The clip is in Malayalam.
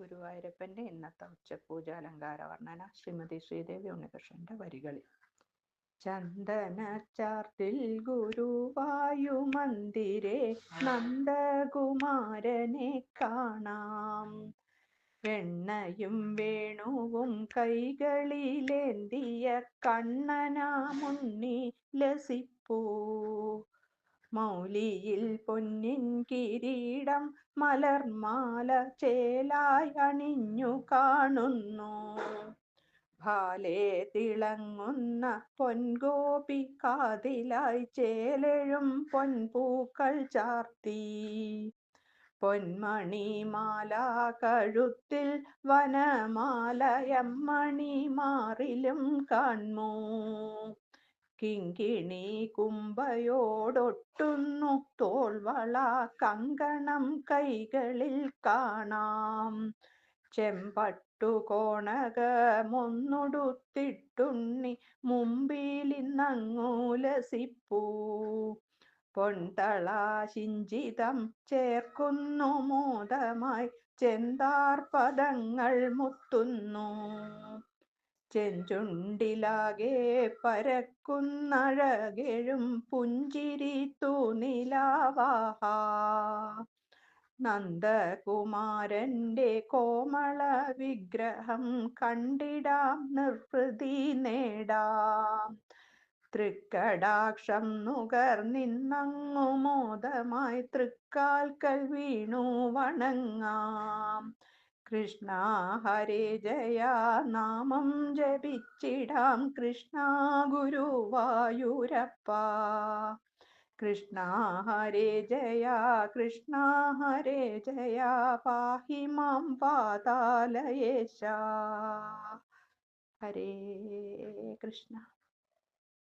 ഗുരുവായൂരപ്പൻ്റെ ഇന്നത്തെ ഉച്ചപൂജ അലങ്കാര വർണ്ണന ശ്രീമതി ശ്രീദേവി ഉണ്ണികൃഷ്ണന്റെ വരികളിൽ. ചന്ദനച്ചാർത്തിൽ ഗുരുവായൂമന്ദിരെ നന്ദകുമാരനെ കാണാം. വെണ്ണയും വേണുവും കൈകളിലേന്തിയ കണ്ണനാമുണ്ണി ലസിപ്പൂ. മൗലിയിൽ പൊന്നിൻ കിരീടം മലർമാല ചേലായി അണിഞ്ഞു കാണുന്നു. ഭാലേ തിളങ്ങുന്ന പൊൻഗോപി കാതിലായി ചേലെഴും പൊൻപൂക്കൾ ചാർത്തി. പൊന്മണിമാല കഴുത്തിൽ വനമാലയമ്മണി മാറിലും കാൺമൂ. കിങ്കിണി കുമ്പയോടൊട്ടുന്നു തോൾവള കങ്കണം കൈകളിൽ കാണാം. ചെമ്പട്ടു കോണകമൊന്നുടുത്തിട്ടുണ്ണി മുമ്പിലിന്നങ്ങു ലസിപ്പൂ. പൊൻതള ശിഞ്ചിതം ചേർക്കുന്നു മോദമായി ചെന്താർപദങ്ങൾ മുത്തുന്നു. ചെഞ്ചുണ്ടിലാകെ പരക്കുന്നഴകെഴും പുഞ്ചിരി തൂനിലാവാഹാ. നന്ദകുമാരന്റെ കോമള വിഗ്രഹം കണ്ടിടാം, നിർവൃതി നേടാം. തൃക്കടാക്ഷം നുകർന്നിന്നങ്ങു മോദമായി തൃക്കാൽക്കൽ വീണു വണങ്ങാം. കൃഷ്ണ ഹരേ ജയ നാമം ജപിച്ചിടാം, കൃഷ്ണ ഗുരുവായൂരപ്പ. കൃഷ്ണ ഹരേ ജയ കൃഷ്ണ ഹരേ ജയ പാഹി മാം പാതാലയേശ. ഹരേ കൃഷ്ണ.